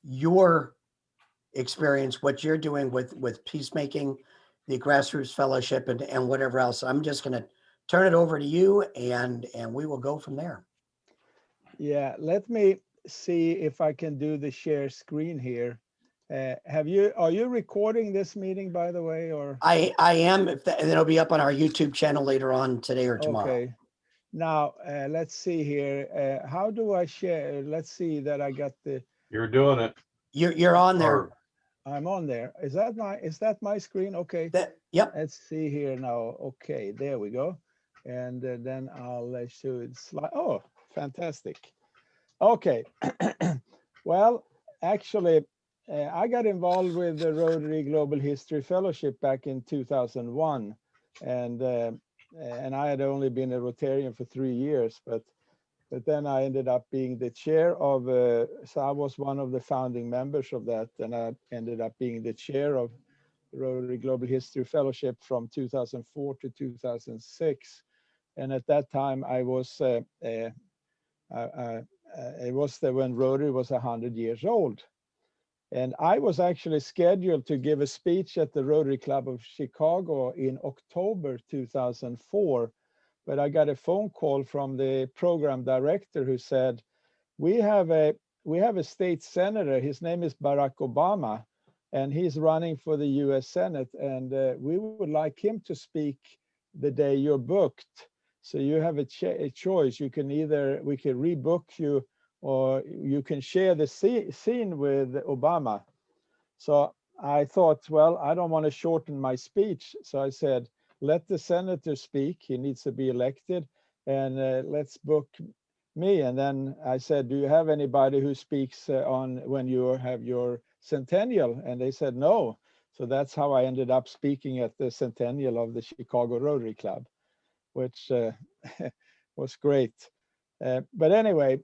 your experience, what you're doing with peacemaking, the Grassroots Fellowship, and whatever else. I'm just going to turn it over to you, and we will go from there. Yeah, let me see if I can do the share screen here. Are you recording this meeting, by the way, or? I am, and it'll be up on our YouTube channel later on today or tomorrow. Okay. Now, let's see here. How do I share? Let's see that I got the. You're doing it. You're on there. Or I'm on there. Is that my screen? Okay. Yep. Let's see here now. Okay, there we go. And then I'll show it slide. Oh, fantastic. Okay. Well, actually, I got involved with the Rotary Global History Fellowship back in 2001. And I had only been a Rotarian for 3 years, but then I ended up being the chair of, so I was one of the founding members of that, and I ended up being the chair of Rotary Global History Fellowship from 2004 to 2006. And at that time, I was, it was when Rotary was 100 years old. And I was actually scheduled to give a speech at the Rotary Club of Chicago in October 2004. But I got a phone call from the program director who said, we have a state senator, his name is Barack Obama, and he's running for the US Senate, and we would like him to speak the day you're booked. So you have a choice. You can we can rebook you, or you can share the scene with Obama. So I thought, well, I don't want to shorten my speech. So I said, let the senator speak. He needs to be elected, and let's book me. And then I said, do you have anybody who speaks on when you have your centennial? And they said no. So that's how I ended up speaking at the centennial of the Chicago Rotary Club, which was great. But anyway,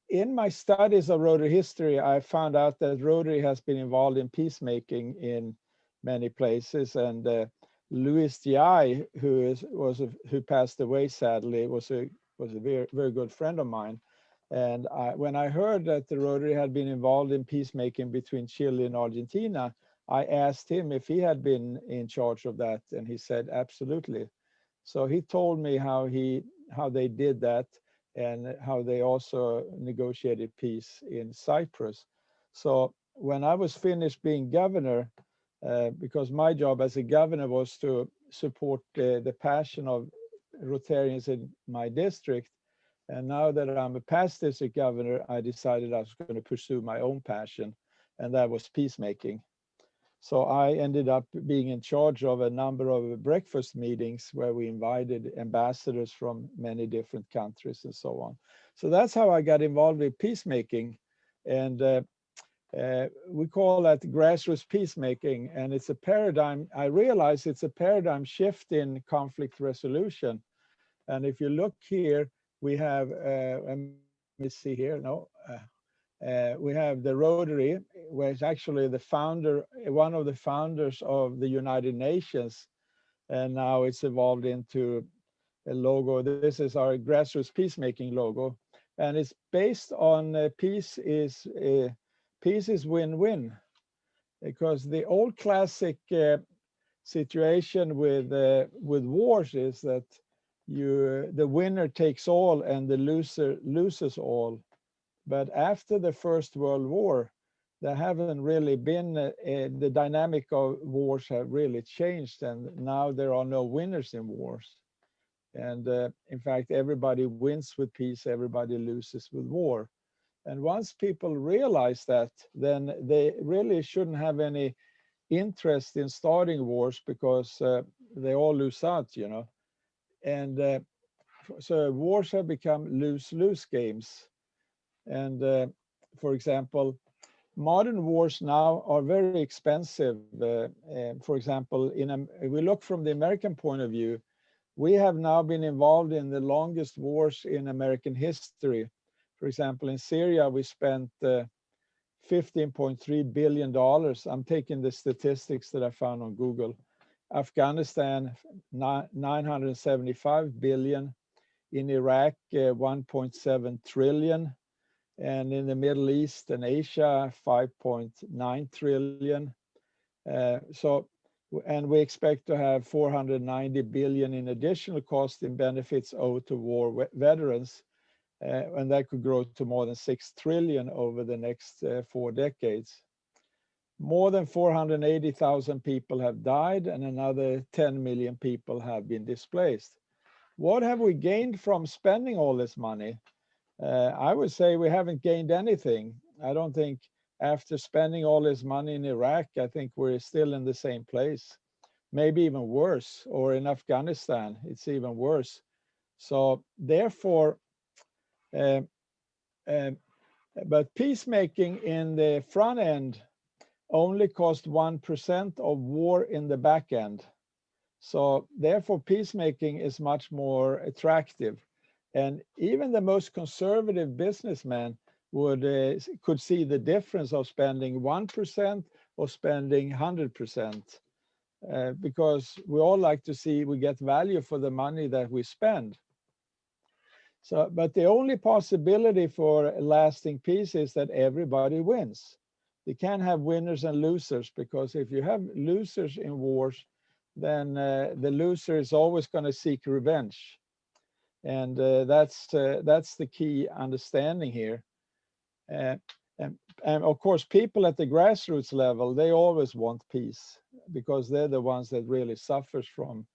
in my studies of Rotary history, I found out that Rotary has been involved in peacemaking in many places. And Louis G.I., who passed away sadly, was a very, very good friend of mine. And when I heard that the Rotary had been involved in peacemaking between Chile and Argentina, I asked him if he had been in charge of that, and he said absolutely. So he told me how they did that, and how they also negotiated peace in Cyprus. So when I was finished being governor, because my job as a governor was to support the passion of Rotarians in my district, and now that I'm a past district governor, I decided I was going to pursue my own passion, and that was peacemaking. So I ended up being in charge of a number of breakfast meetings where we invited ambassadors from many different countries and so on. So that's how I got involved with peacemaking. And we call that grassroots peacemaking. And it's a paradigm, I realize it's a paradigm shift in conflict resolution. And if you look here, we have, let me see here, no. We have the Rotary, where it's actually the founder, one of the founders of the United Nations, and now it's evolved into a logo. This is our grassroots peacemaking logo, and it's based on peace is win-win, because the old classic situation with wars is that the winner takes all and the loser loses all. But after the First World War, there haven't really been, the dynamic of wars have really changed, and now there are no winners in wars. And in fact, everybody wins with peace, everybody loses with war. And once people realize that, then they really shouldn't have any interest in starting wars, because they all lose out, you know. And so wars have become lose-lose games. And for example, modern wars now are very expensive. For example, if we look from the American point of view, we have now been involved in the longest wars in American history. For example, in Syria, we spent $15.3 billion. I'm taking the statistics that I found on Google. Afghanistan, 975 billion. In Iraq, 1.7 trillion. and in the Middle East and Asia, 5.9 trillion. And we expect to have 490 billion in additional cost in benefits owed to war veterans, and that could grow to more than 6 trillion over the next 4 decades. More than 480,000 people have died, and another 10 million people have been displaced. What have we gained from spending all this money? I would say we haven't gained anything. I don't think after spending all this money in Iraq, I think we're still in the same place, maybe even worse, or in Afghanistan, it's even worse. So therefore, but peacemaking in the front end only cost 1% of war in the back end. So therefore, peacemaking is much more attractive. And even the most conservative businessman could see the difference of spending 1% or spending 100%, because we all like to see we get value for the money that we spend. So, but the only possibility for lasting peace is that everybody wins. You can't have winners and losers, because if you have losers in wars, then the loser is always going to seek revenge. And that's the key understanding here. And of course, people at the grassroots level, they always want peace, because they're the ones that really suffers from.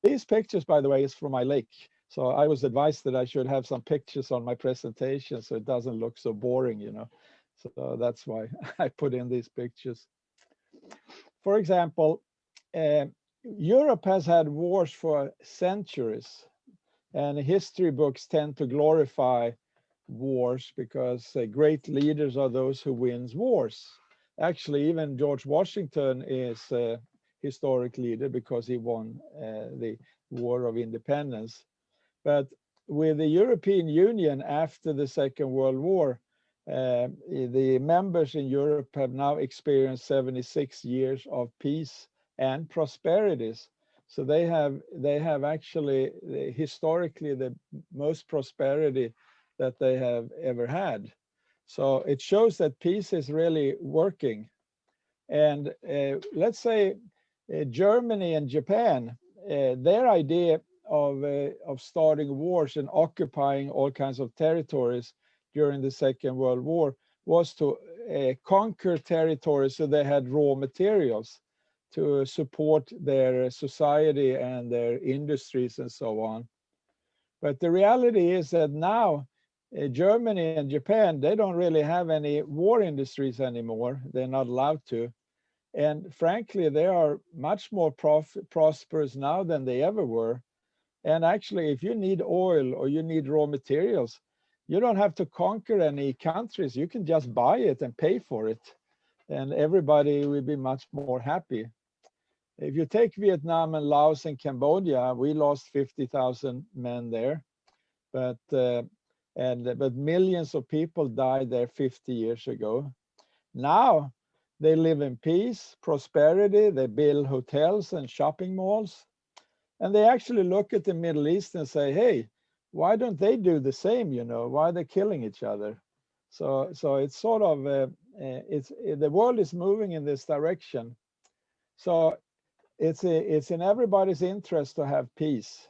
These pictures, by the way, is from my lake. So I was advised that I should have some pictures on my presentation so it doesn't look so boring, you know. So that's why I put in these pictures. For example, Europe has had wars for centuries, and history books tend to glorify wars because great leaders are those who wins wars. Actually, even George Washington is a historic leader because he won the War of Independence. But with the European Union after the Second World War, the members in Europe have now experienced 76 years of peace and prosperities. So they have actually historically the most prosperity that they have ever had. So it shows that peace is really working. And let's say Germany and Japan, their idea of starting wars and occupying all kinds of territories during the Second World War was to conquer territories so they had raw materials to support their society and their industries and so on. But the reality is that now Germany and Japan, they don't really have any war industries anymore. They're not allowed to. And frankly, they are much more prosperous now than they ever were. And actually, if you need oil or you need raw materials, you don't have to conquer any countries. You can just buy it and pay for it. And everybody will be much more happy. If you take Vietnam and Laos and Cambodia, we lost 50,000 men there. But millions of people died there 50 years ago. Now they live in peace, prosperity. They build hotels and shopping malls. And they actually look at the Middle East and say, hey, why don't they do the same? You know, why are they killing each other? So it's sort of, the world is moving in this direction. So it's in everybody's interest to have peace.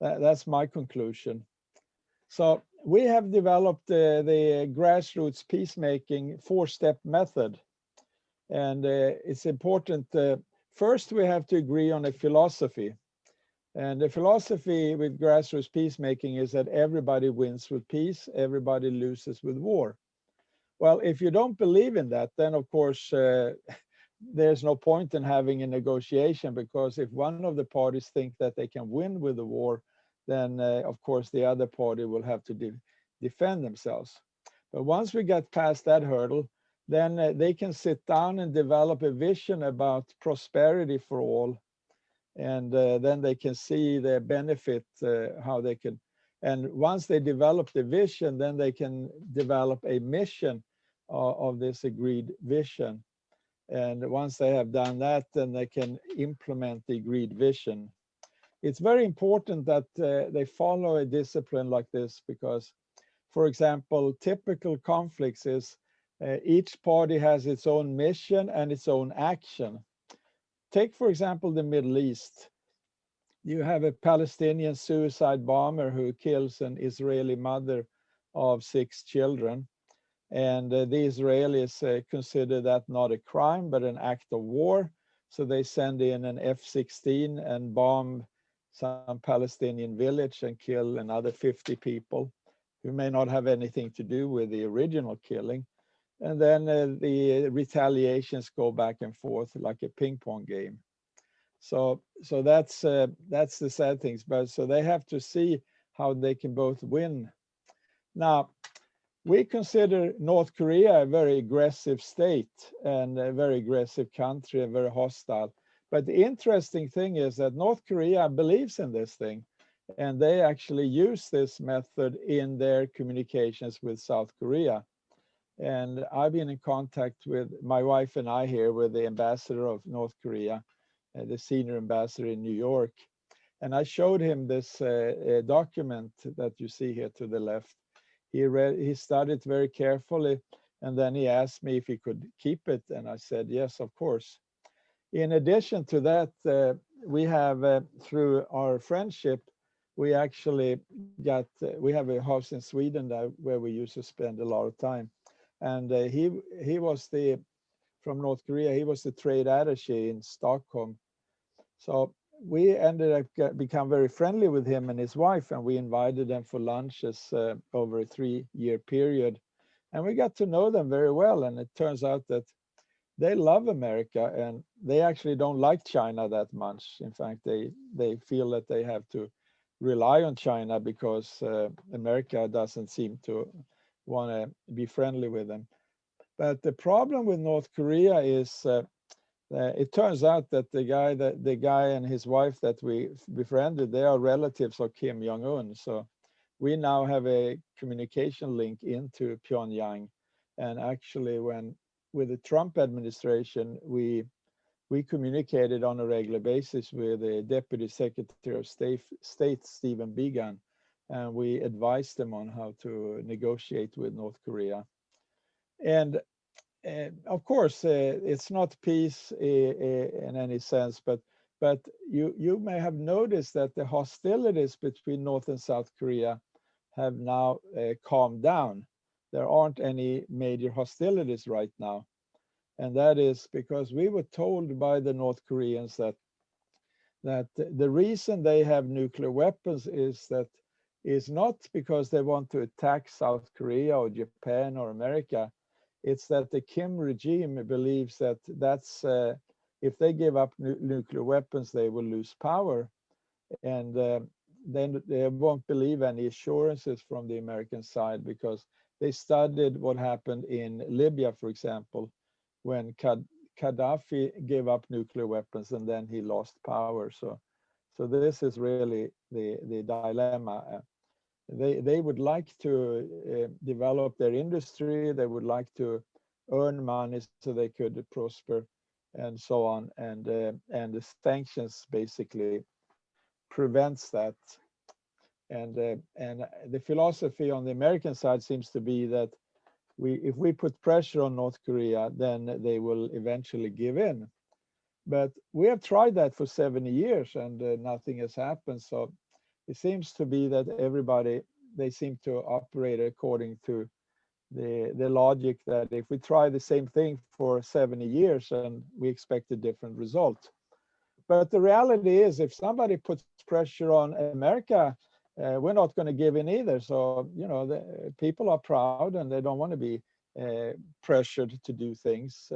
That's my conclusion. So we have developed the grassroots peacemaking 4-step method. And it's important. First, we have to agree on a philosophy. And the philosophy with grassroots peacemaking is that everybody wins with peace, everybody loses with war. Well, if you don't believe in that, then of course, there's no point in having a negotiation, because if one of the parties think that they can win with the war, then of course the other party will have to defend themselves. But once we get past that hurdle, then they can sit down and develop a vision about prosperity for all. And then they can see the benefit, how they can, and once they develop the vision, then they can develop a mission of this agreed vision. And once they have done that, then they can implement the agreed vision. It's very important that they follow a discipline like this, because for example, typical conflicts is each party has its own mission and its own action. Take, for example, the Middle East. You have a Palestinian suicide bomber who kills an Israeli mother of 6 children. And the Israelis consider that not a crime, but an act of war. So they send in an F-16 and bomb some Palestinian village and kill another 50 people who may not have anything to do with the original killing. And then the retaliations go back and forth like a ping pong game. So that's the sad things. But so they have to see how they can both win. Now, we consider North Korea a very aggressive state and a very aggressive country and very hostile. But the interesting thing is that North Korea believes in this thing, and they actually use this method in their communications with South Korea. And I've been in contact with my wife and I here with the ambassador of North Korea, the senior ambassador in New York. And I showed him this document that you see here to the left. He studied it very carefully, and then he asked me if he could keep it, and I said yes, of course. In addition to that, we have through our friendship, we actually got we have a house in Sweden where we used to spend a lot of time, and he was from North Korea. He was the trade attaché in Stockholm, so we ended up become very friendly with him and his wife, and we invited them for lunches over a 3-year period, and we got to know them very well. And it turns out that they love America, and they actually don't like China that much. In fact, they feel that they have to rely on China because America doesn't seem to want to be friendly with them. But the problem with North Korea is it turns out that the guy and his wife that we befriended, they are relatives of Kim Jong-un. So we now have a communication link into Pyongyang. And actually, with the Trump administration, we communicated on a regular basis with the Deputy Secretary of State, Stephen Biegun, and we advised them on how to negotiate with North Korea. And of course, it's not peace in any sense, but you may have noticed that the hostilities between North and South Korea have now calmed down. There aren't any major hostilities right now. And that is because we were told by the North Koreans that the reason they have nuclear weapons is not because they want to attack South Korea or Japan or America. It's that the Kim regime believes that if they give up nuclear weapons, they will lose power. And then they won't believe any assurances from the American side, because they studied what happened in Libya, for example, when Gaddafi gave up nuclear weapons and then he lost power. So this is really the dilemma. They would like to develop their industry. They would like to earn money so they could prosper, and so on. And the sanctions basically prevents that. And the philosophy on the American side seems to be that if we put pressure on North Korea, then they will eventually give in. But we have tried that for 70 years and nothing has happened. So it seems to be that everybody, they seem to operate according to the logic that if we try the same thing for 70 years and we expect a different result. But the reality is, if somebody puts pressure on America, we're not going to give in either. So, the people are proud and they don't want to be pressured to do things.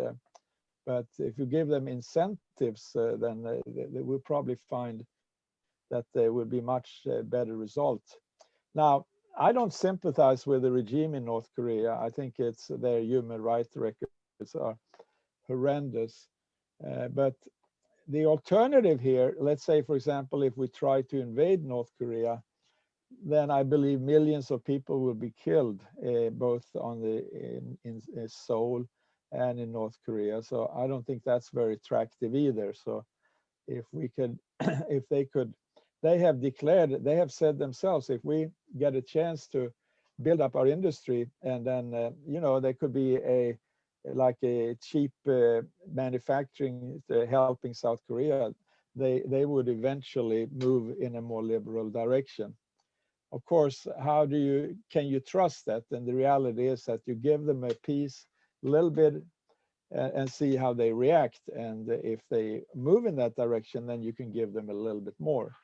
But if you give them incentives, then they will probably find that there will be much better result. Now, I don't sympathize with the regime in North Korea. I think their human rights records are horrendous. But the alternative here, let's say, for example, if we try to invade North Korea, then I believe millions of people will be killed, both in Seoul and in North Korea. So I don't think that's very attractive either. So if we could, if they could, they have declared, they have said themselves, if we get a chance to build up our industry, and then there could be a cheap manufacturing helping South Korea, they would eventually move in a more liberal direction. Of course, can you trust that? And the reality is that you give them a piece, a little bit, and see how they react. And if they move in that direction, then you can give them a little bit more.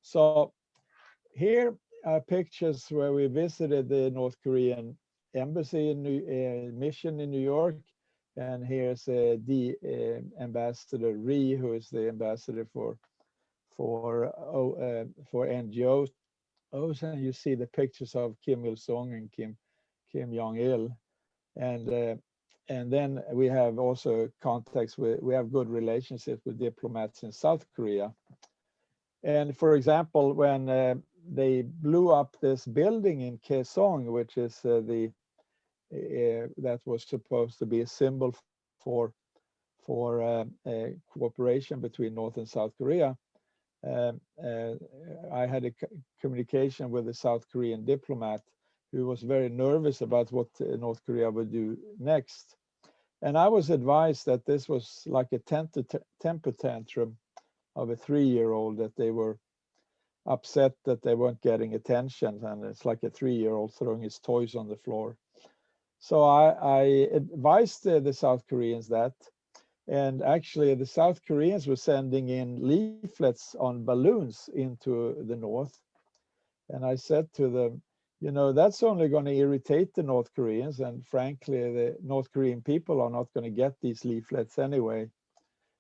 So here are pictures where we visited the North Korean embassy in mission in New York. And here's the Ambassador Ri, who is the ambassador for NGOs. And you see the pictures of Kim Il Sung and Kim Jong Il, and then we have also contacts we have good relationships with diplomats in South Korea. And for example, when they blew up this building in Kaesong, which is that was supposed to be a symbol for cooperation between North and South Korea, I had a communication with a South Korean diplomat who was very nervous about what North Korea would do next. And I was advised that this was like a temper tantrum of a 3-year-old, that they were upset that they weren't getting attention. And it's like a 3-year-old throwing his toys on the floor. So I advised the South Koreans that. And actually, the South Koreans were sending in leaflets on balloons into the North. And I said to them, that's only going to irritate the North Koreans. And frankly, the North Korean people are not going to get these leaflets anyway.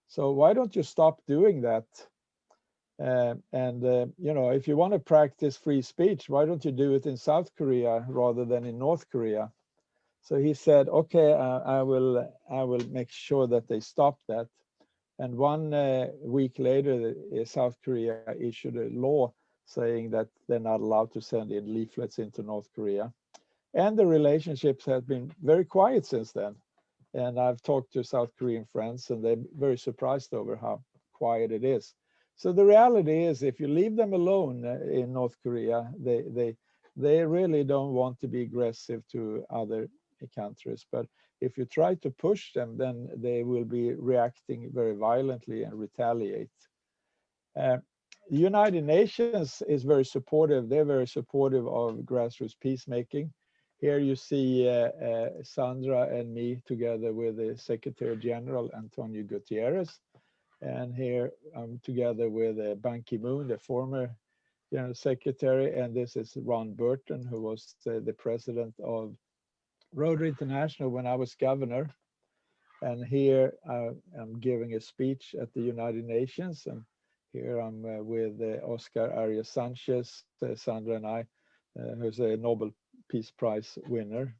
So why don't you stop doing that? If you want to practice free speech, why don't you do it in South Korea rather than in North Korea? So he said, okay, I will make sure that they stop that. And 1 week later, South Korea issued a law saying that they're not allowed to send in leaflets into North Korea. And the relationships have been very quiet since then. And I've talked to South Korean friends, and they're very surprised over how quiet it is. So the reality is, if you leave them alone in North Korea, they really don't want to be aggressive to other countries. But if you try to push them, then they will be reacting very violently and retaliate. The United Nations is very supportive. They're very supportive of grassroots peacemaking. Here you see Sandra and me together with the Secretary General, Antonio Gutierrez. And here I'm together with Ban Ki-moon, the former General Secretary. And this is Ron Burton, who was the president of Rotary International when I was governor. And here I'm giving a speech at the United Nations. And here I'm with Oscar Arias Sanchez, Sandra and I, who's a Nobel Peace Prize winner,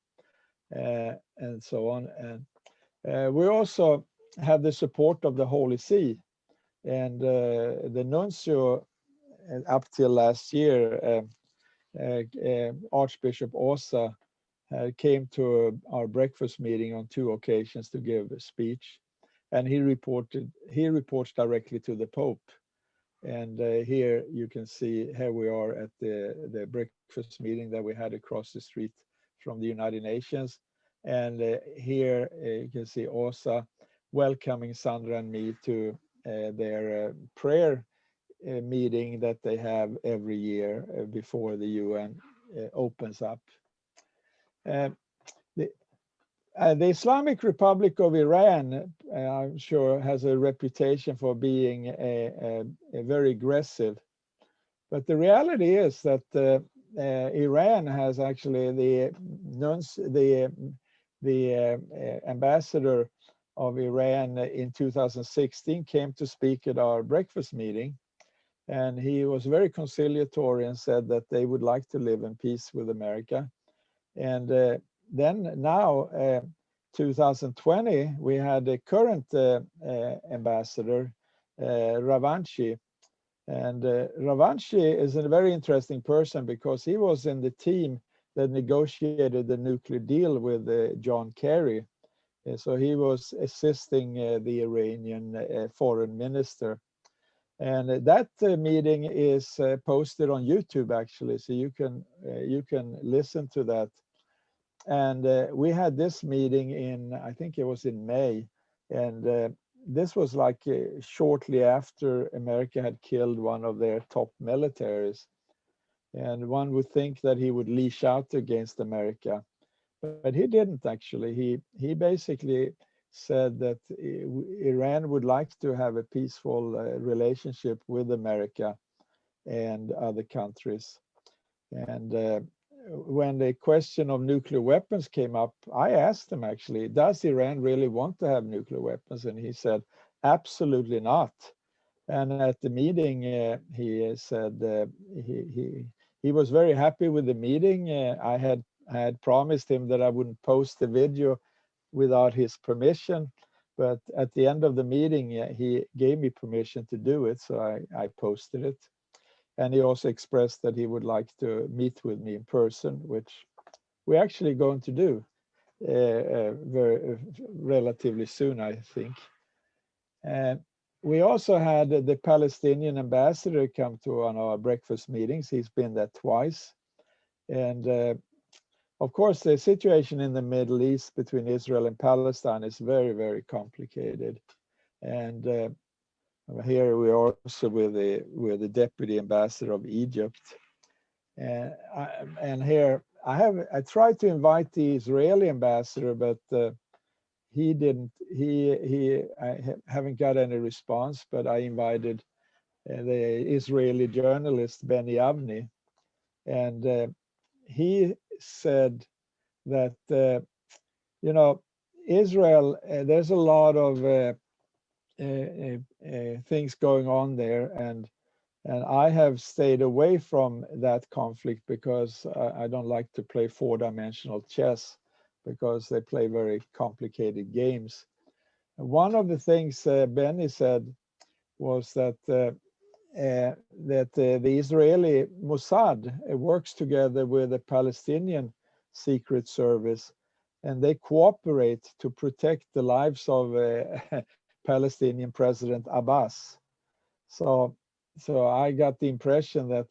and so on. And we also have the support of the Holy See. And the nuncio up till last year, Archbishop Åsa, came to our breakfast meeting on 2 occasions to give a speech, and he reports directly to the Pope. And here you can see, here we are at the breakfast meeting that we had across the street from the United Nations. And here you can see Åsa welcoming Sandra and me to their prayer meeting that they have every year before the UN opens up. The Islamic Republic of Iran, I'm sure, has a reputation for being a very aggressive. But the reality is that Iran has actually the ambassador of Iran in 2016 came to speak at our breakfast meeting. And he was very conciliatory and said that they would like to live in peace with America. And then now, 2020, we had the current ambassador, Ravanchi. And Ravanchi is a very interesting person because he was in the team that negotiated the nuclear deal with John Kerry. So he was assisting the Iranian foreign minister. And that meeting is posted on YouTube actually, so you can listen to that. And we had this meeting in, I think it was in May, and this was like shortly after America had killed one of their top militaries. And one would think that he would leash out against America, but he didn't actually. He basically said that Iran would like to have a peaceful relationship with America and other countries. And when the question of nuclear weapons came up, I asked him actually, does Iran really want to have nuclear weapons? And he said, absolutely not. And at the meeting, he said he was very happy with the meeting. I had promised him that I wouldn't post the video without his permission, but at the end of the meeting, he gave me permission to do it, so I posted it. And he also expressed that he would like to meet with me in person, which we're actually going to do very relatively soon, I think. We also had the Palestinian ambassador come to one of our breakfast meetings. He's been there twice. And of course, the situation in the Middle East between Israel and Palestine is very, very complicated. And here we are also with the deputy ambassador of Egypt. And here I tried to invite the Israeli ambassador, but he didn't. I haven't got any response. But I invited the Israeli journalist Benny Avni, and he said that Israel. There's a lot of things going on there, and I have stayed away from that conflict because I don't like to play four-dimensional chess, because they play very complicated games. And one of the things Benny said was that the Israeli Mossad works together with the Palestinian Secret Service, and they cooperate to protect the lives of Palestinian President Abbas. So I got the impression that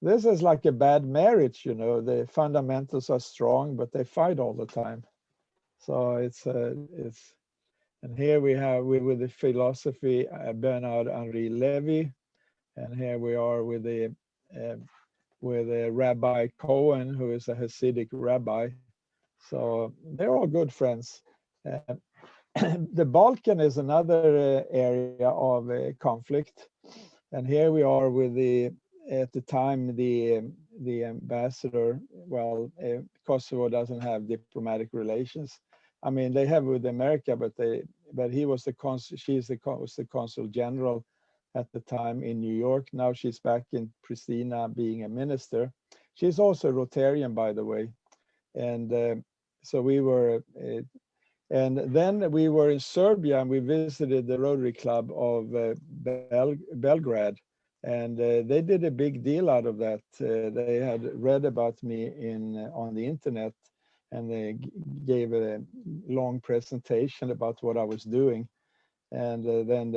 this is like a bad marriage, the fundamentals are strong, but they fight all the time. So and here we with the philosophy Bernard Henri Levy, and here we are with the Rabbi Cohen, who is a Hasidic rabbi. So they're all good friends. The Balkan is another area of conflict, and here we are with at the time the ambassador. Well, Kosovo doesn't have diplomatic relations. I mean, they have with America, but he was the consul. Was the consul general at the time in New York. Now she's back in Pristina being a minister. She's also Rotarian, by the way, and so we were. And then we were in Serbia, and we visited the Rotary Club of Belgrade, and they did a big deal out of that. They had read about me on the internet, and they gave a long presentation about what I was doing. And then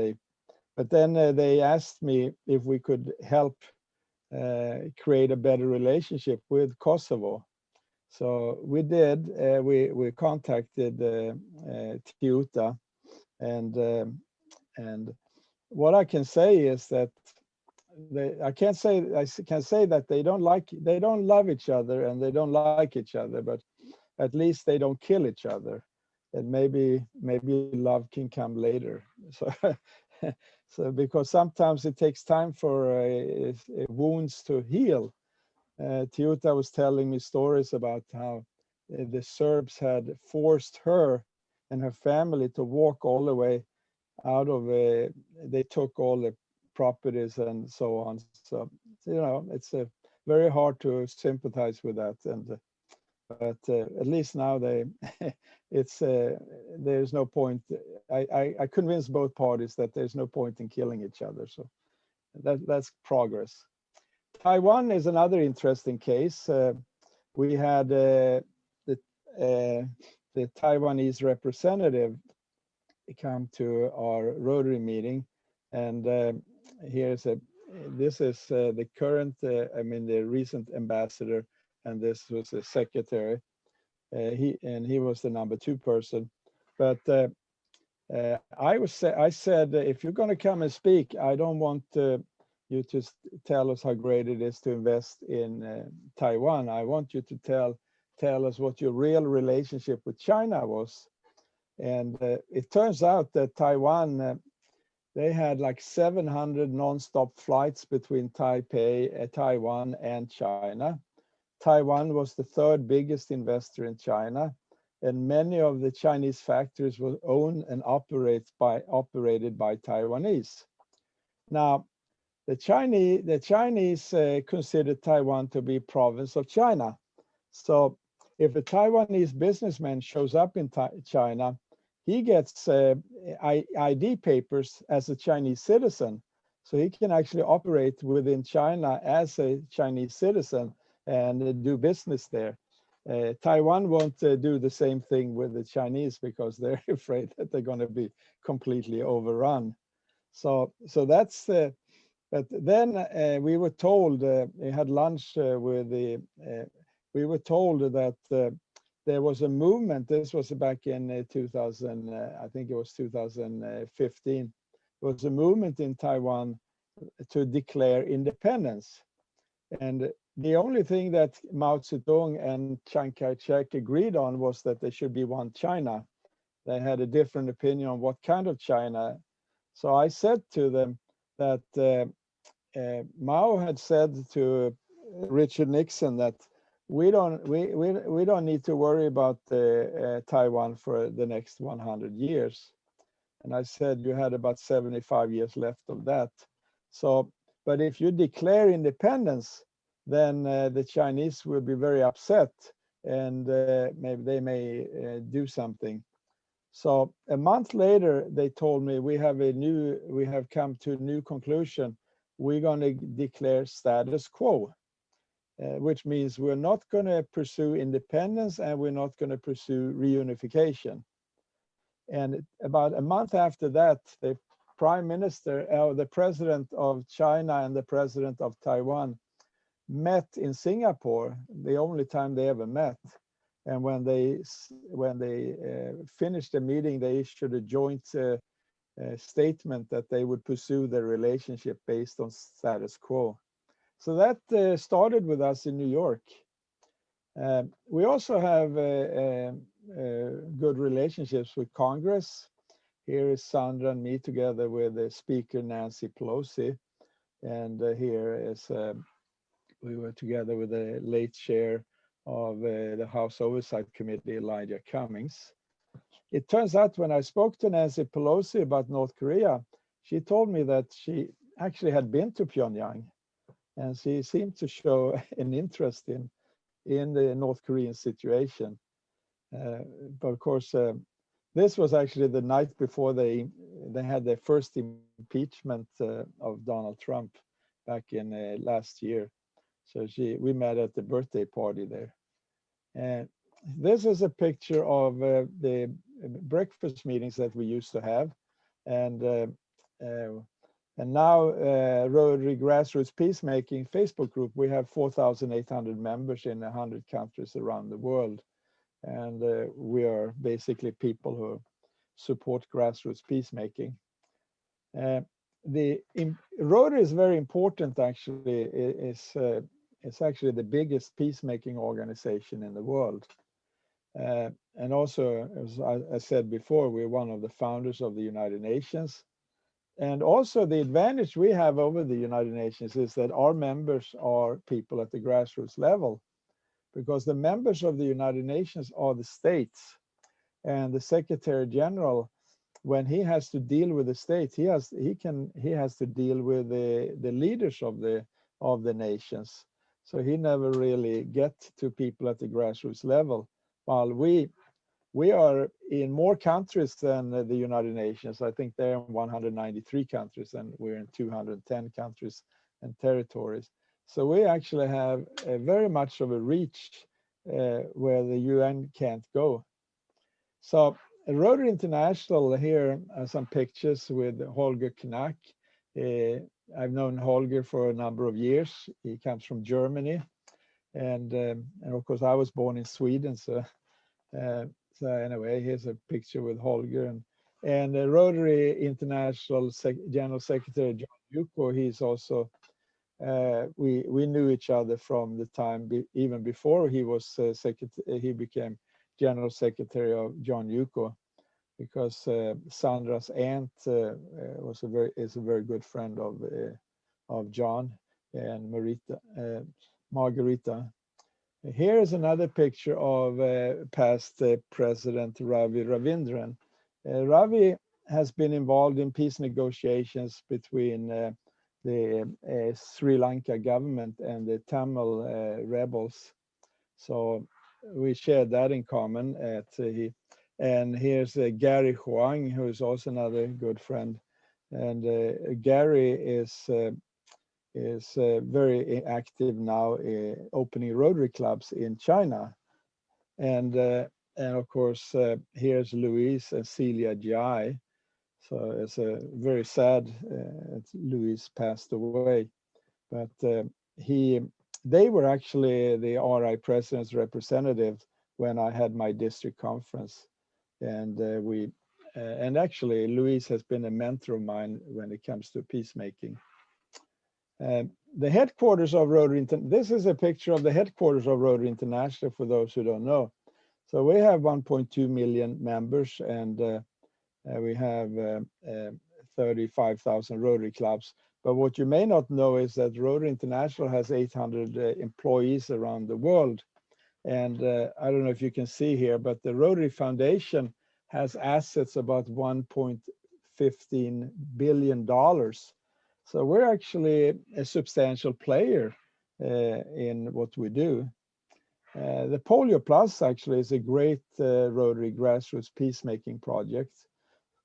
they asked me if we could help create a better relationship with Kosovo. So we did. We contacted Tiuta, and what I can say is that I can say that they don't love each other and they don't like each other, but at least they don't kill each other, and maybe love can come later. So so because sometimes it takes time for wounds to heal. Tiuta was telling me stories about how the Serbs had forced her and her family to walk all the way out of they took all the properties and so on. So it's very hard to sympathize with that, but at least now there's no point. I convinced both parties that there's no point in killing each other. So that's progress. Taiwan is another interesting case. We had the Taiwanese representative come to our Rotary meeting, and here's a, this is the current, I mean, the recent ambassador, and this was the secretary. He was the number 2 person. But I said, if you're going to come and speak, I don't want you to tell us how great it is to invest in Taiwan. I want you to tell us what your real relationship with China was. And it turns out that Taiwan, they had like 700 non-stop flights between Taipei, Taiwan and China. Taiwan was the 3rd biggest investor in China, and many of the Chinese factories were owned and operated by Taiwanese. Now, the Chinese consider Taiwan to be a province of China. So if a Taiwanese businessman shows up in China, he gets ID papers as a Chinese citizen. So he can actually operate within China as a Chinese citizen and do business there. Taiwan won't do the same thing with the Chinese because they're afraid that they're going to be completely overrun. So that's but then we were told, we had lunch with the, we were told that there was a movement. This was back in 2000, I think it was 2015. There was a movement in Taiwan to declare independence. And the only thing that Mao Zedong and Chiang Kai-shek agreed on was that there should be one China. They had a different opinion on what kind of China. So I said to them that Mao had said to Richard Nixon that we don't need to worry about Taiwan for the next 100 years. And I said you had about 75 years left of that. So, but if you declare independence, then the Chinese will be very upset, and maybe they may do something. So a month later, they told me we have come to a new conclusion. We're going to declare status quo, which means we're not going to pursue independence and we're not going to pursue reunification. And about a month after that, the prime minister, the president of China and the president of Taiwan met in Singapore, the only time they ever met. And when they finished the meeting, they issued a joint statement that they would pursue their relationship based on status quo. So that started with us in New York. We also have good relationships with Congress. Here is Sandra and me together with the Speaker Nancy Pelosi. And here is, we were together with the late chair of the House Oversight Committee, Elijah Cummings. It turns out when I spoke to Nancy Pelosi about North Korea, she told me that she actually had been to Pyongyang, and she seemed to show an interest in the North Korean situation. But of course, this was actually the night before they had their first impeachment of Donald Trump back in last year. So we met at the birthday party there. And this is a picture of the breakfast meetings that we used to have. And now Rotary Grassroots Peacemaking Facebook group, we have 4,800 members in 100 countries around the world. And we are basically people who support grassroots peacemaking. Rotary is very important, actually. It's actually the biggest peacemaking organization in the world. And also, as I said before, we're one of the founders of the United Nations. And also the advantage we have over the United Nations is that our members are people at the grassroots level, because the members of the United Nations are the states. And the Secretary General, when he has to deal with the states, he has to deal with the leaders of the nations. So he never really gets to people at the grassroots level. While we are in more countries than the United Nations. I think they're in 193 countries and we're in 210 countries and territories. So we actually have very much of a reach where the UN can't go. So Rotary International, here are some pictures with Holger Knack. I've known Holger for a number of years. He comes from Germany, and of course I was born in Sweden. So anyway, here's a picture with Holger and Rotary International General Secretary John Yuko. He's also we knew each other from the time even before he was he became General Secretary of John Yuko, because Sandra's aunt is a very good friend of John and Margarita. Here is another picture of past President Ravi Ravindran. Ravi has been involved in peace negotiations between the Sri Lanka government and the Tamil rebels. So we share that in common. And here's Gary Huang, who is also another good friend. And Gary is very active now opening Rotary clubs in China. And of course, here's Louise and Celia Jai. So it's a very sad Louise passed away. But they were actually the RI president's representative when I had my district conference. And and actually Louise has been a mentor of mine when it comes to peacemaking. The headquarters of Rotary, this is a picture of the headquarters of Rotary International for those who don't know. So we have 1.2 million members, and we have 35,000 Rotary clubs. But what you may not know is that Rotary International has 800 employees around the world. And I don't know if you can see here, but the Rotary Foundation has assets about $1.15 billion. So we're actually a substantial player in what we do. The Polio Plus actually is a great Rotary grassroots peacemaking project.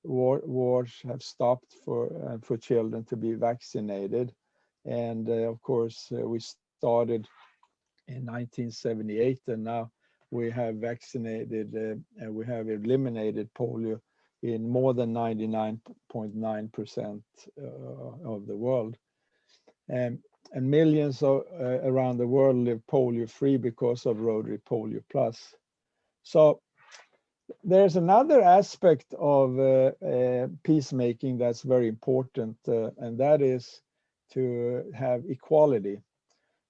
Wars have stopped for children to be vaccinated. And of course, we started in 1978, and now we have vaccinated and we have eliminated polio in more than 99.9% of the world. And millions around the world live polio free because of Rotary Polio Plus. So there's another aspect of peacemaking that's very important, and that is to have equality.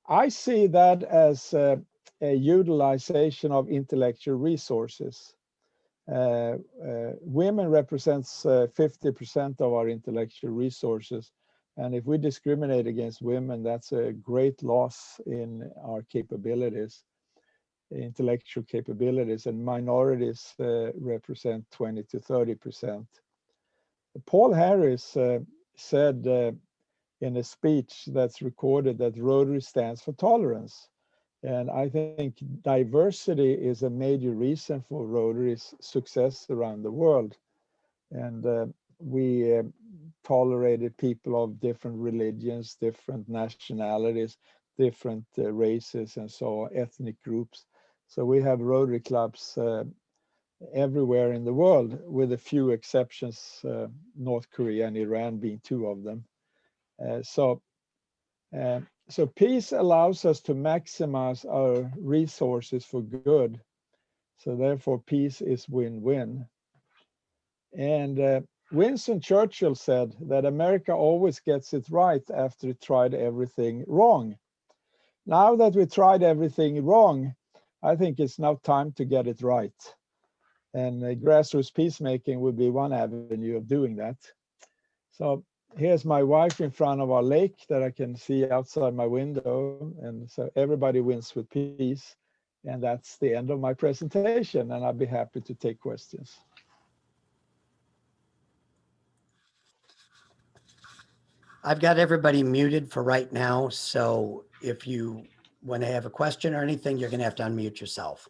I see that as a utilization of intellectual resources. Women represents 50% of our intellectual resources. And if we discriminate against women, that's a great loss in our capabilities, intellectual capabilities, and minorities represent 20 to 30%. Paul Harris said in a speech that's recorded that Rotary stands for tolerance. And I think diversity is a major reason for Rotary's success around the world. And we tolerated people of different religions, different nationalities, different races, and so on, ethnic groups. So we have Rotary clubs everywhere in the world, with a few exceptions, North Korea and Iran being two of them. So peace allows us to maximize our resources for good. So therefore, peace is win-win. And Winston Churchill said that America always gets it right after it tried everything wrong. Now that we tried everything wrong, I think it's now time to get it right. And grassroots peacemaking would be one avenue of doing that. So here's my wife in front of our lake that I can see outside my window. And so everybody wins with peace. And that's the end of my presentation. And I'll be happy to take questions. I've got everybody muted for right now. So if you want to have a question or anything, you're going to have to unmute yourself.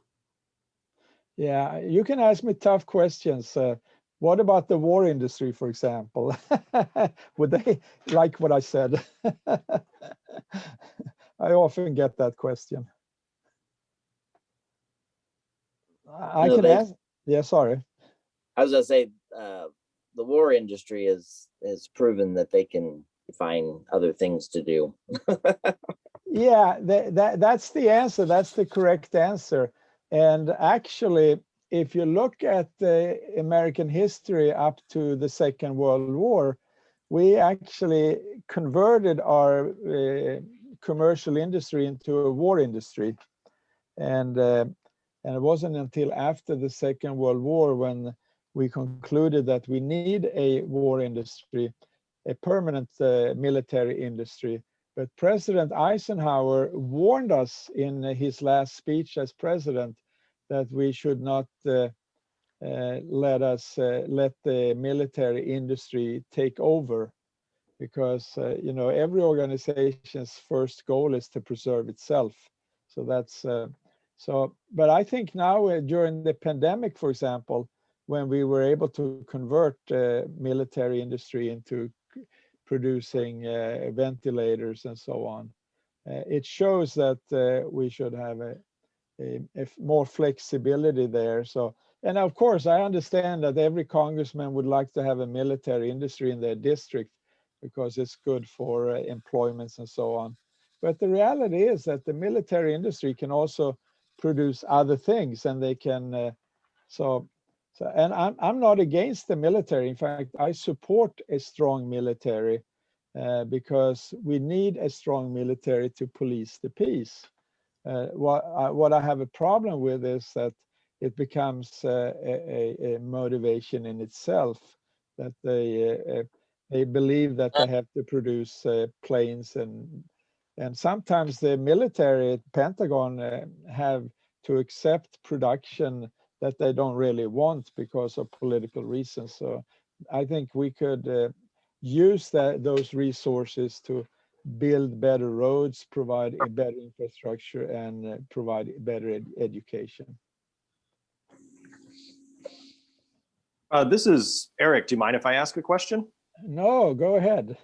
Yeah, you can ask me tough questions. What about the war industry, for example? Would they like what I said? I often get that question. I can ask. Yeah, sorry. I was gonna say the war industry has proven that they can find other things to do. Yeah, that's the answer. That's the correct answer. And actually, if you look at the American history up to the Second World War, we actually converted our commercial industry into a war industry. And it wasn't until after the Second World War when we concluded that we need a war industry, a permanent military industry. But President Eisenhower warned us in his last speech as president that we should not let the military industry take over, because every organization's first goal is to preserve itself. So that's but I think now during the pandemic, for example, when we were able to convert military industry into producing ventilators and so on, it shows that we should have a more flexibility there. So, and of course, I understand that every congressman would like to have a military industry in their district because it's good for employments and so on. But the reality is that the military industry can also produce other things, and they can. And I'm not against the military. In fact, I support a strong military because we need a strong military to police the peace. What I have a problem with is that it becomes a motivation in itself, that they believe that they have to produce planes, and sometimes the military, Pentagon, have to accept production that they don't really want because of political reasons. So I think we could use those resources to build better roads, provide a better infrastructure, and provide better education. This is Eric. Do you mind if I ask a question? No, go ahead.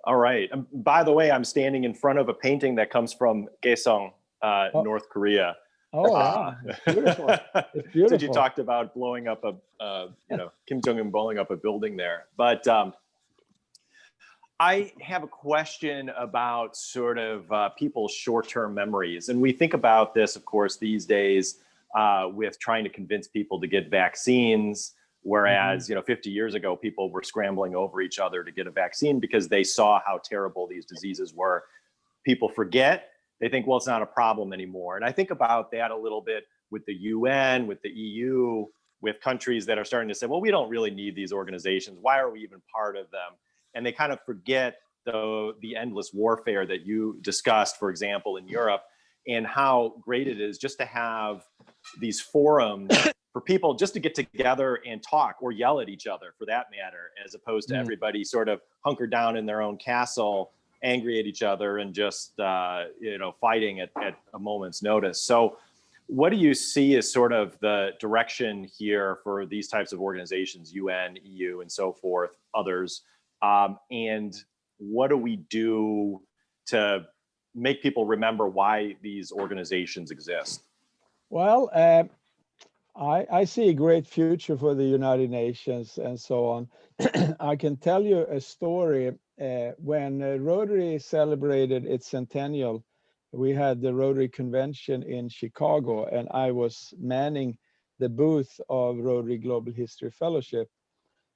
All right. By the way, I'm standing in front of a painting that comes from Kaesong, North Korea. Oh, wow. It's beautiful. It's beautiful. Since you talked about blowing up Kim Jong-un blowing up a building there. But I have a question about sort of people's short-term memories. And we think about this, of course, these days with trying to convince people to get vaccines. Whereas, 50 years ago, people were scrambling over each other to get a vaccine because they saw how terrible these diseases were. People forget. They think, well, it's not a problem anymore. And I think about that a little bit with the UN, with the EU, with countries that are starting to say, well, we don't really need these organizations. Why are we even part of them? And they kind of forget the endless warfare that you discussed, for example, in Europe, and how great it is just to have these forums for people just to get together and talk or yell at each other, for that matter, as opposed to everybody sort of hunkered down in their own castle, angry at each other and just fighting at a moment's notice. So what do you see as sort of the direction here for these types of organizations, UN, EU, and so forth, others? And what do we do to make people remember why these organizations exist? Well, I see a great future for the United Nations and so on. I can tell you a story. When Rotary celebrated its centennial, we had the Rotary convention in Chicago, and I was manning the booth of Rotary Global History Fellowship.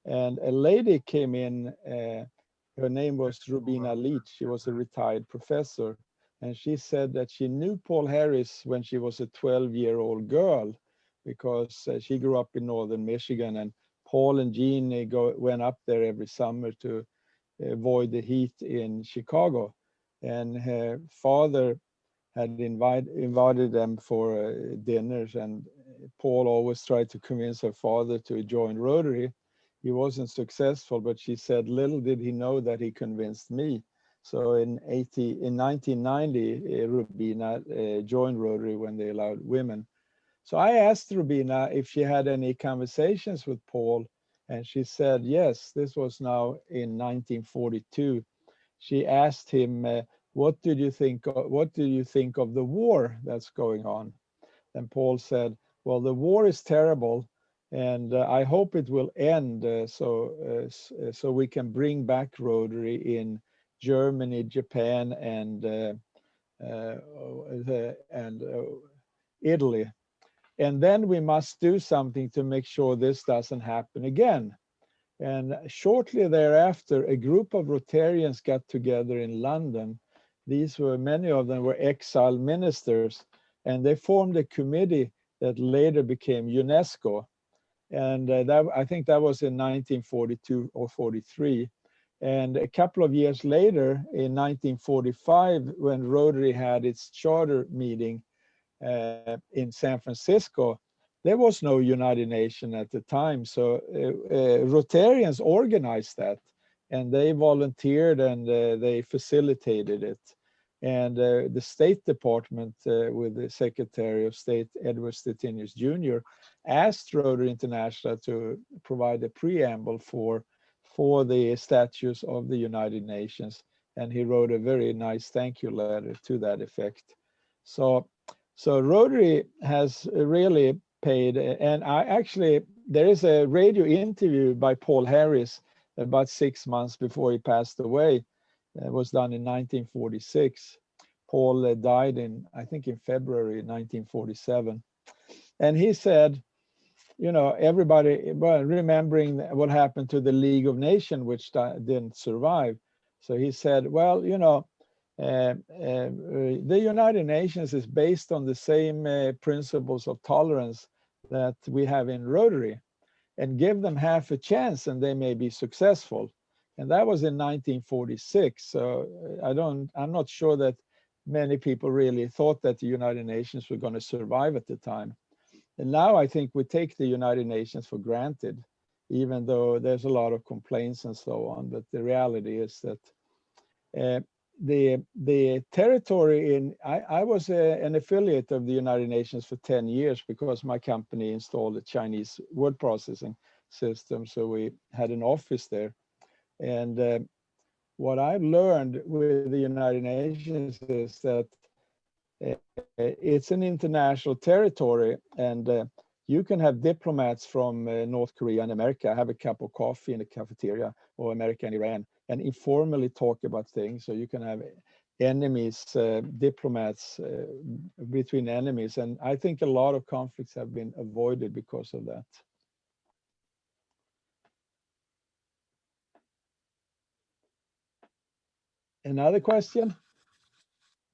And a lady came in, her name was Rubina Leach. She was a retired professor. And she said that she knew Paul Harris when she was a 12-year-old girl, because she grew up in northern Michigan, and Paul and Jean went up there every summer to avoid the heat in Chicago. And her father had invited them for dinners, and Paul always tried to convince her father to join Rotary. He wasn't successful, but she said, little did he know that he convinced me. So in 1990, Rubina joined Rotary when they allowed women. So I asked Rubina if she had any conversations with Paul, and she said yes. This was now in 1942. She asked him, what do you think of the war that's going on? And Paul said, well, the war is terrible, and I hope it will end so we can bring back Rotary in Germany, Japan, and Italy. And then we must do something to make sure this doesn't happen again. And shortly thereafter, a group of Rotarians got together in London. Many of them were exiled ministers, and they formed a committee that later became UNESCO. And I think that was in 1942 or 43. And a couple of years later, in 1945, when Rotary had its charter meeting in San Francisco, there was no United Nations at the time. So Rotarians organized that, and they volunteered, and they facilitated it. And the State Department, with the Secretary of State, Edward Stettinius Jr., asked Rotary International to provide a preamble for the statutes of the United Nations. And he wrote a very nice thank you letter to that effect. So Rotary has really paid, and there is a radio interview by Paul Harris about 6 months before he passed away. It was done in 1946. Paul died I think in February 1947. And he said, everybody, well, remembering what happened to the League of Nations, which didn't survive. So he said, well, the United Nations is based on the same principles of tolerance that we have in Rotary, and give them half a chance and they may be successful. And that was in 1946. So I'm not sure that many people really thought that the United Nations were going to survive at the time. And now I think we take the United Nations for granted, even though there's a lot of complaints and so on. But the reality is that the territory I was an affiliate of the United Nations for 10 years because my company installed a Chinese word processing system. So we had an office there. And what I've learned with the United Nations is that it's an international territory, and you can have diplomats from North Korea and America have a cup of coffee in the cafeteria, or America and Iran, and informally talk about things. So you can have enemies, diplomats between enemies. And I think a lot of conflicts have been avoided because of that. Another question?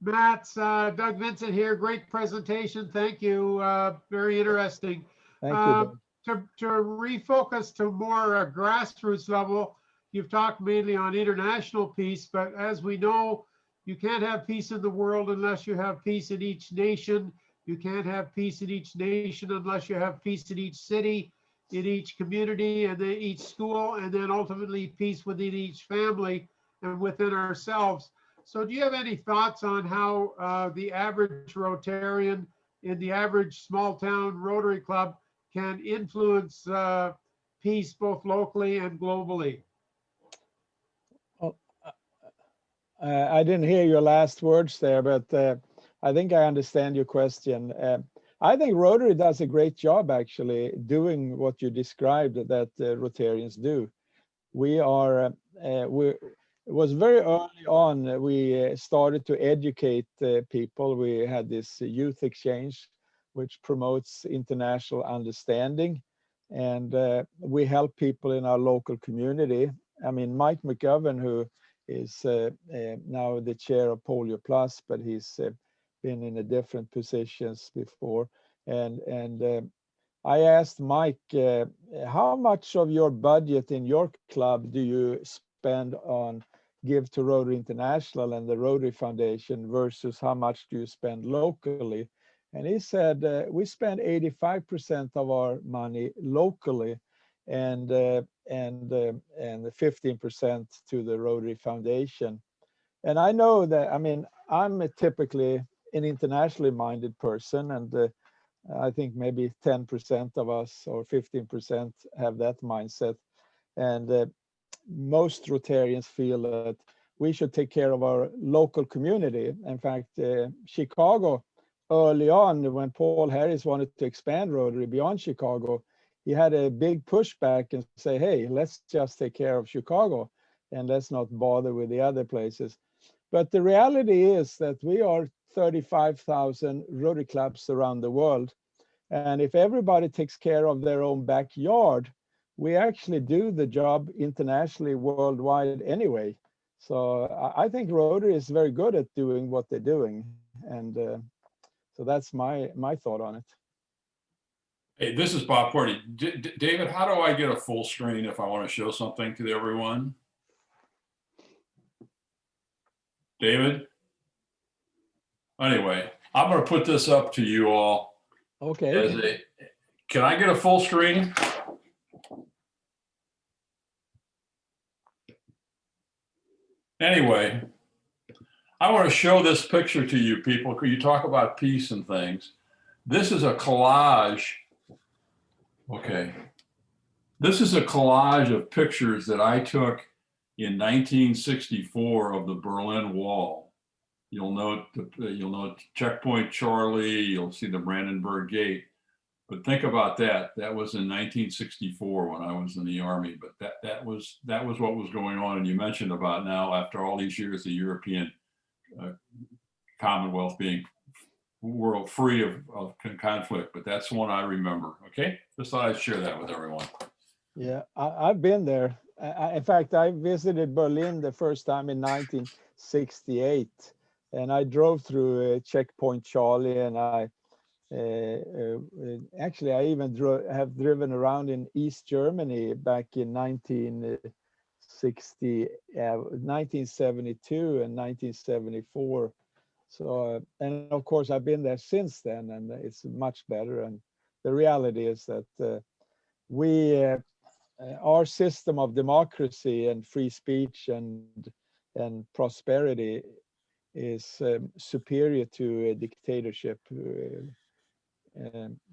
Matt, Doug Vincent here. Great presentation. Thank you. Very interesting. Thank you, Doug. To refocus to more grassroots level, you've talked mainly on international peace, but as we know, you can't have peace in the world unless you have peace in each nation. You can't have peace in each nation unless you have peace in each city, in each community, and then each school, and then ultimately peace within each family and within ourselves. So do you have any thoughts on how the average Rotarian in the average small town Rotary Club can influence peace both locally and globally? I didn't hear your last words there, but I think I understand your question. I think Rotary does a great job actually doing what you described that Rotarians do. It was very early on, we started to educate people. We had this youth exchange, which promotes international understanding. And we help people in our local community. I mean, Mike McGovern, who is now the chair of Polio Plus, but he's been in a different positions before. And I asked Mike, how much of your budget in your club do you spend on give to Rotary International and the Rotary Foundation versus how much do you spend locally? And he said, we spend 85% of our money locally and 15% to the Rotary Foundation. And I know that, I mean, I'm typically an internationally minded person, and I think maybe 10% of us or 15% have that mindset. And most Rotarians feel that we should take care of our local community. In fact, Chicago, early on, when Paul Harris wanted to expand Rotary beyond Chicago, he had a big pushback and say, hey, let's just take care of Chicago. and let's not bother with the other places. But the reality is that we are 35,000 Rotary clubs around the world. And if everybody takes care of their own backyard, we actually do the job internationally, worldwide anyway. So I think Rotary is very good at doing what they're doing. And so that's my thought on it. Hey, this is Bob Courtney. David, how do I get a full screen if I want to show something to everyone? David? Anyway, I'm going to put this up to you all. Okay. Can I get a full screen? Anyway, I want to show this picture to you people. You talk about peace and things. This is a collage. Okay. This is a collage of pictures that I took in 1964 of the Berlin Wall. You'll note Checkpoint Charlie, you'll see the Brandenburg Gate. But think about that. That was in 1964 when I was in the Army. But that was what was going on. And you mentioned about now, after all these years, the European Commonwealth being world free of conflict. But that's one I remember. Okay, just thought I'd share that with everyone. Yeah, I've been there. In fact, I visited Berlin the first time in 1968, and I drove through Checkpoint Charlie, and actually I even have driven around in East Germany back in 1972 and 1974. So, and of course I've been there since then, and it's much better. And the reality is that our system of democracy and free speech and prosperity is superior to a dictatorship.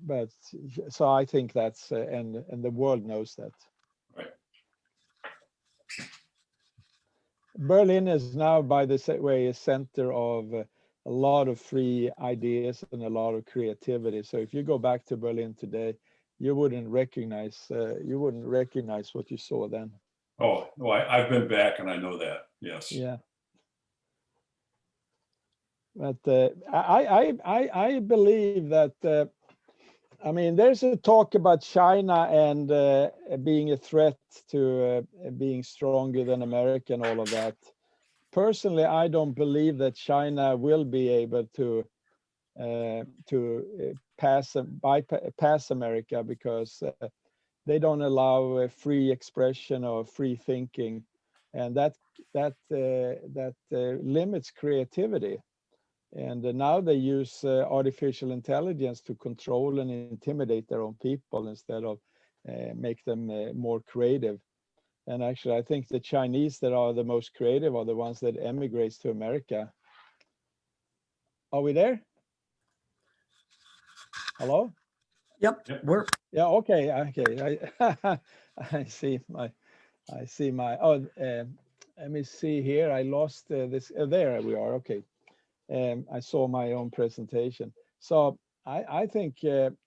But so I think that's and the world knows that. Right. Berlin is now, by the way, a center of a lot of free ideas and a lot of creativity. So if you go back to Berlin today, you wouldn't recognize what you saw then. Oh, no, I've been back and I know that. Yes. Yeah. But I believe that I mean, there's a talk about China and being a threat to being stronger than America and all of that. Personally, I don't believe that China will be able to bypass America, because they don't allow free expression or free thinking, and that limits creativity. And now they use artificial intelligence to control and intimidate their own people instead of make them more creative. And actually, I think the Chinese that are the most creative are the ones that emigrates to America. Are we there? Hello? Yep, we're Yeah, okay, I see my, oh, let me see here. I lost this, there we are, okay. I saw my own presentation. So I think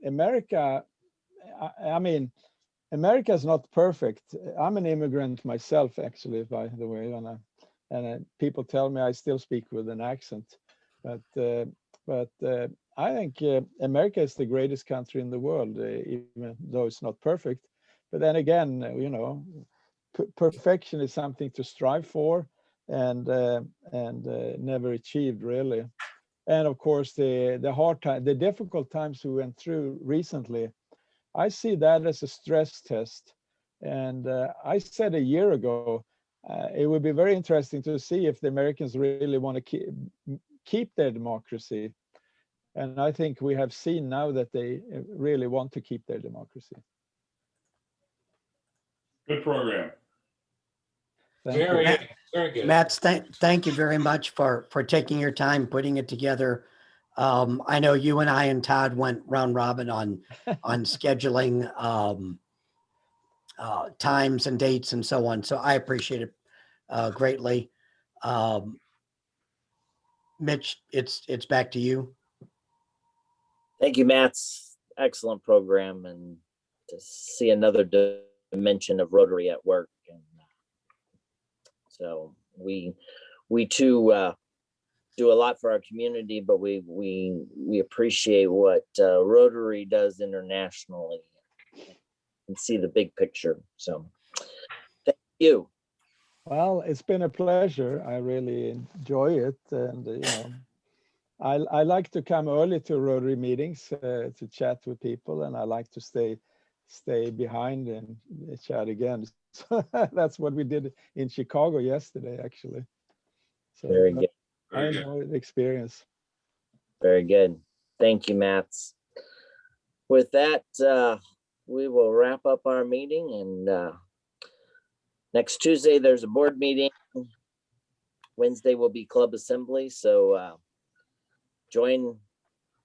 America, I mean, America is not perfect. I'm an immigrant myself, actually, by the way, and people tell me I still speak with an accent. But I think America is the greatest country in the world, even though it's not perfect. But then again, you know, perfection is something to strive for, and never achieved, really. And of course, the hard time, the difficult times we went through recently, I see that as a stress test. And I said a year ago, it would be very interesting to see if the Americans really want to keep their democracy. And I think we have seen now that they really want to keep their democracy. Good program. Very good. Matt, thank you very much for taking your time putting it together. I know you and I and Todd went round robin on scheduling times and dates and so on. So I appreciate it greatly. Mitch, it's back to you. Thank you, Matt's excellent program, and to see another dimension of Rotary at work. And So we too do a lot for our community, but we appreciate what Rotary does internationally and see the big picture. So thank you. Well, it's been a pleasure. I really enjoy it. And, I like to come early to Rotary meetings to chat with people, and I like to stay behind and chat again. So that's what we did in Chicago yesterday, actually. So Very good. I enjoyed the experience. Very good. Thank you, Mats. With that, we will wrap up our meeting, and next Tuesday there's a board meeting. Wednesday will be club assembly. So join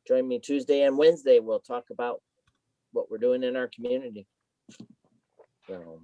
me Tuesday and Wednesday. We'll talk about what we're doing in our community. So